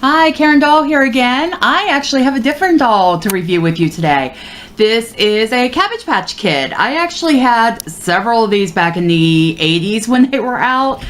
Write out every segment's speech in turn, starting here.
Hi, Karen Doll here again. I actually have a different doll to review with you today. This is a Cabbage Patch Kid. I actually had several of these back in the 80s when they were out.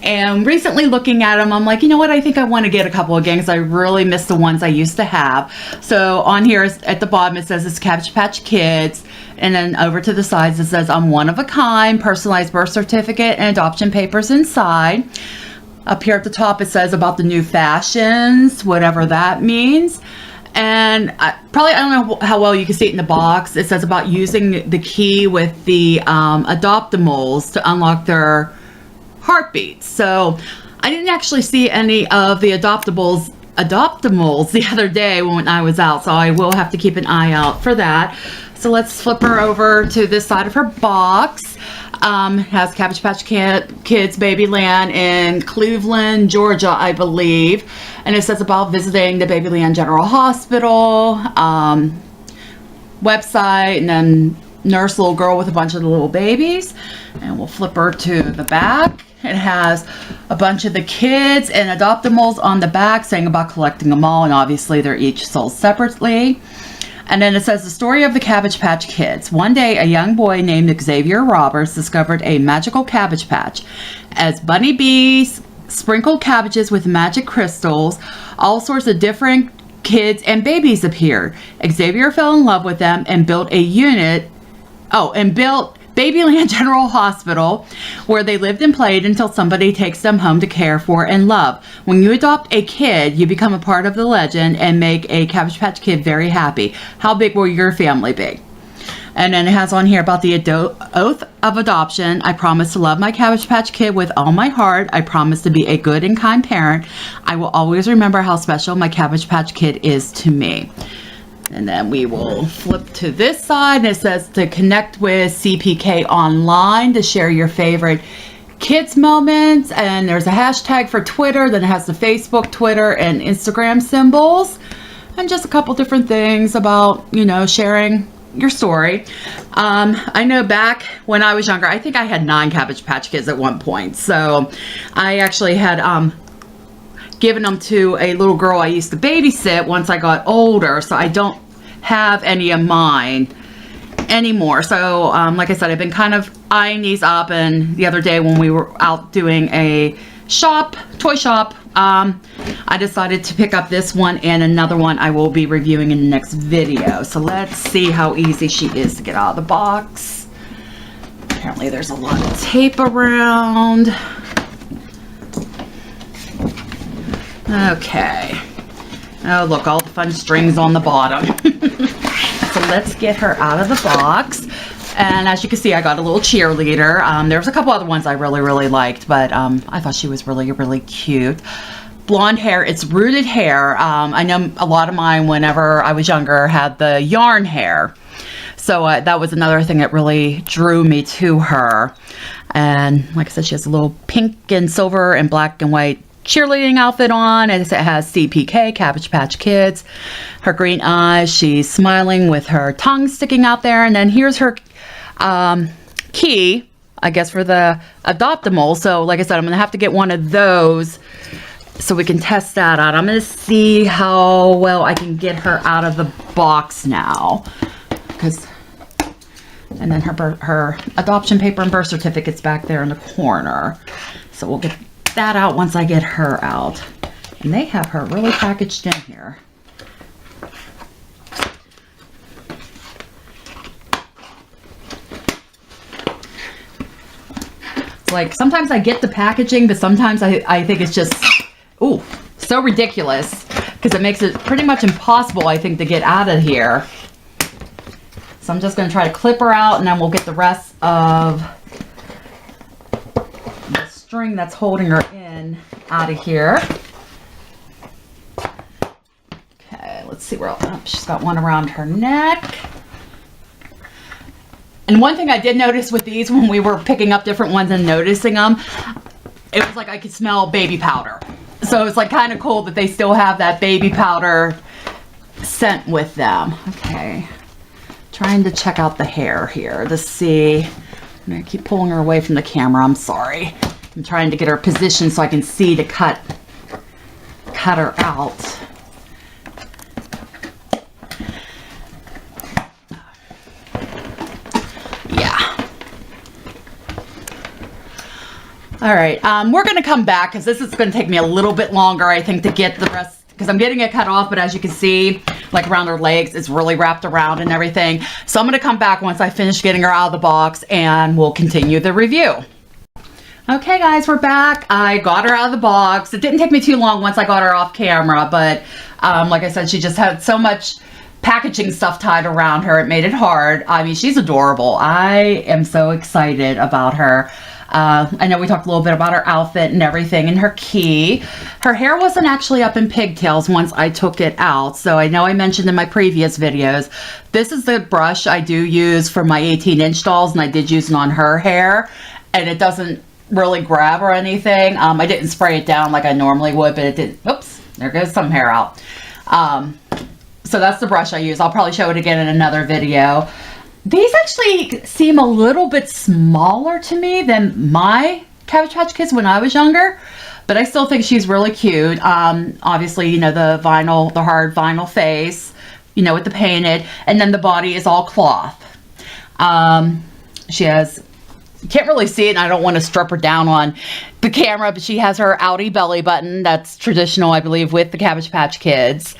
And recently looking at them, I'm like, you know what? I think I want to get a couple again because I really miss the ones I used to have. So on here at the bottom, it says it's Cabbage Patch Kids. And then over to the sides, it says I'm one of a kind, personalized birth certificate and adoption papers inside. Up here at the top, it says about the new fashions, whatever that means. And I don't know how well you can see it in the box. It says about using the key with the adoptimals to unlock their heartbeats. So I didn't actually see any of the adoptimals the other day when I was out. So I will have to keep an eye out for that. So let's flip her over to this side of her box. Has Cabbage Patch Kids Babyland in Cleveland, Georgia, I believe. And it says about visiting the Babyland General Hospital website, and then nurse little girl with a bunch of the little babies. And we'll flip her to the back. It has a bunch of the kids and adoptimals on the back saying about collecting them all, and obviously they're each sold separately. And then it says the story of the Cabbage Patch Kids. One day, a young boy named Xavier Roberts discovered a magical cabbage patch. As bunny bees sprinkled cabbages with magic crystals, all sorts of different kids and babies appeared. Xavier fell in love with them and built Babyland General Hospital, where they lived and played until somebody takes them home to care for and love. When you adopt a kid, you become a part of the legend and make a Cabbage Patch Kid very happy. How big will your family be? And then it has on here about the oath of adoption. I promise to love my Cabbage Patch Kid with all my heart. I promise to be a good and kind parent. I will always remember how special my Cabbage Patch Kid is to me. And then we will flip to this side, and it says to connect with CPK online to share your favorite kids moments. And there's a hashtag for Twitter. Then it has the Facebook, Twitter, and Instagram symbols. And just a couple different things about, sharing your story. I know back when I was younger, I think I had 9 Cabbage Patch Kids at one point. So I actually had given them to a little girl I used to babysit once I got older, so I don't have any of mine anymore. So like I said, I've been kind of eyeing these up, and the other day when we were out doing a toy shop, I decided to pick up this one and another one I will be reviewing in the next video. So let's see how easy she is to get out of the box. Apparently there's a lot of tape around. Okay. Oh, look, all the fun strings on the bottom. So let's get her out of the box. And as you can see, I got a little cheerleader. There was a couple other ones I really, really liked, but I thought she was really, really cute. Blonde hair. It's rooted hair. I know a lot of mine, whenever I was younger, had the yarn hair. So that was another thing that really drew me to her. And like I said, she has a little pink and silver and black and white cheerleading outfit on, and it has CPK, Cabbage Patch Kids. Her green eyes, she's smiling with her tongue sticking out there. And then here's her key, I guess, for the adoptimal. So like I said, I'm gonna have to get one of those so we can test that out. I'm gonna see how well I can get her out of the box now, and then her adoption paper and birth certificate's back there in the corner. So we'll get that out once I get her out. And they have her really packaged in here. It's like sometimes I get the packaging, but sometimes I think it's just so ridiculous, because it makes it pretty much impossible, I think, to get out of here. So I'm just going to try to clip her out, and then we'll get the rest of string that's holding her in out of here. Okay, let's see where she's got one around her neck. And one thing I did notice with these when we were picking up different ones and noticing them, it was like I could smell baby powder. So it's like kind of cool that they still have that baby powder scent with them. Okay, trying to check out the hair here to see. I'm gonna keep pulling her away from the camera. I'm sorry. I'm trying to get her positioned so I can see to cut had her out. All right, we're going to come back because this is going to take me a little bit longer, I think, to get the rest, because I'm getting it cut off, but as you can see, like around her legs, it's really wrapped around and everything. So I'm going to come back once I finish getting her out of the box and we'll continue the review. Okay, guys, we're back. I got her out of the box. It didn't take me too long once I got her off camera, but like I said, she just had so much packaging stuff tied around her. It made it hard. I mean, she's adorable. I am so excited about her. I know we talked a little bit about her outfit and everything and her key. Her hair wasn't actually up in pigtails once I took it out. So I know I mentioned in my previous videos, this is the brush I do use for my 18-inch dolls, and I did use it on her hair, and it doesn't really grab or anything. I didn't spray it down like I normally would, but it did. Oops, there goes some hair out. So that's the brush I use. I'll probably show it again in another video. These actually seem a little bit smaller to me than my Cabbage Patch Kids when I was younger, but I still think she's really cute. Obviously, you know, the vinyl, the hard vinyl face, you know, with the painted, and then the body is all cloth. She has, you can't really see it, and I don't want to strip her down on the camera, but she has her outie belly button. That's traditional, I believe, with the Cabbage Patch Kids.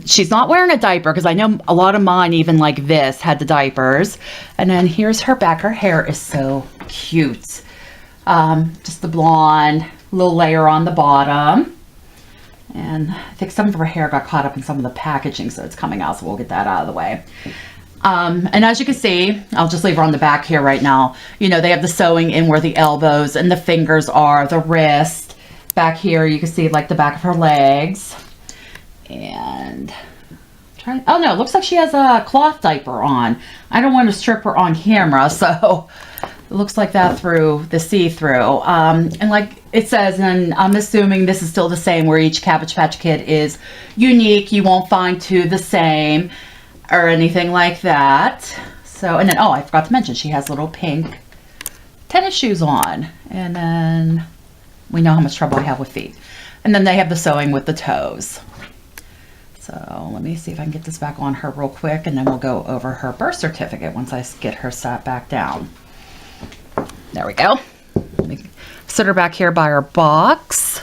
She's not wearing a diaper because I know a lot of mine, even like this, had the diapers. And then here's her back. Her hair is so cute. Just the blonde, little layer on the bottom. And I think some of her hair got caught up in some of the packaging, so it's coming out, so we'll get that out of the way. And as you can see, I'll just leave her on the back here right now. You know, they have the sewing in where the elbows and the fingers are, the wrist. Back here, you can see like the back of her legs. And oh no, it looks like she has a cloth diaper on. I don't want to strip her on camera, so it looks like that through the see-through. And like it says, and I'm assuming this is still the same, where each Cabbage Patch Kid is unique. You won't find two the same or anything like that. So, and then, oh, I forgot to mention, she has little pink tennis shoes on. And then we know how much trouble I have with feet. And then they have the sewing with the toes. So let me see if I can get this back on her real quick, and then we'll go over her birth certificate once I get her sat back down. There we go. Let me sit her back here by her box.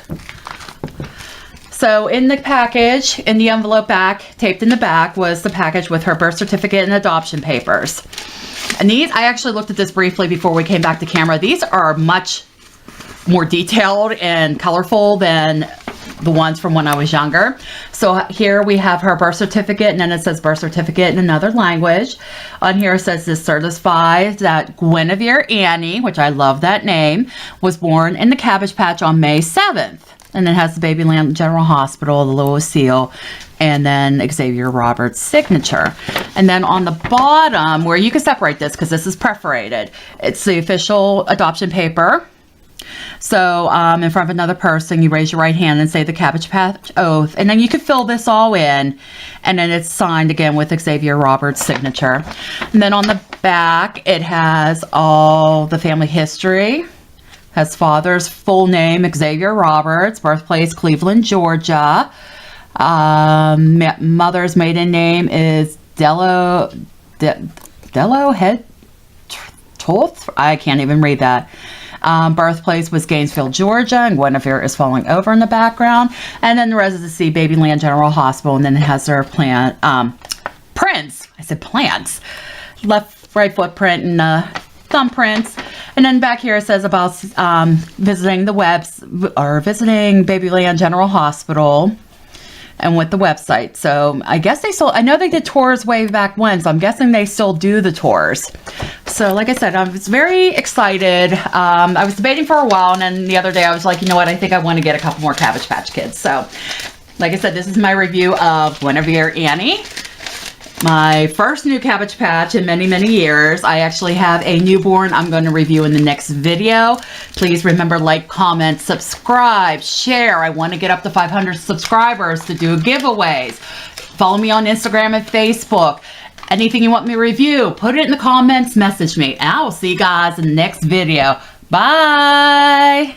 So in the package, in the envelope back, taped in the back, was the package with her birth certificate and adoption papers. And these, I actually looked at this briefly before we came back to camera. These are much more detailed and colorful than the ones from when I was younger. So here we have her birth certificate, and then it says birth certificate in another language. On here it says this certifies that Genevieve Annie, which I love that name, was born in the Cabbage Patch on May 7th. And then it has the Babyland General Hospital, the Lewis seal, and then Xavier Roberts' signature. And then on the bottom, where you can separate this because this is perforated, it's the official adoption paper. So in front of another person, you raise your right hand and say the Cabbage Patch oath, and then you can fill this all in, and then it's signed again with Xavier Roberts' signature. And then on the back, it has all the family history. Has father's full name, Xavier Roberts, birthplace Cleveland, Georgia. Mother's maiden name is Dello Head Toth. I can't even read that. Birthplace was Gainesville, Georgia, and Guinevere is falling over in the background. And then the residency, Babyland General Hospital, and then it has their prints. I said plants. Left, right footprint and thumbprints. And then back here it says about visiting visiting Babyland General Hospital, and with the website. So I guess they still, I know they did tours way back when, so I'm guessing they still do the tours. So like I said, I was very excited. I was debating for a while, and then the other day I was like, you know what, I think I want to get a couple more Cabbage Patch Kids. So like I said, this is my review of Genevieve Annie. My first new Cabbage Patch in many, many years. I actually have a newborn I'm going to review in the next video. Please remember, like, comment, subscribe, share. I want to get up to 500 subscribers to do giveaways. Follow me on Instagram and Facebook. Anything you want me to review, put it in the comments, message me. And I will see you guys in the next video. Bye!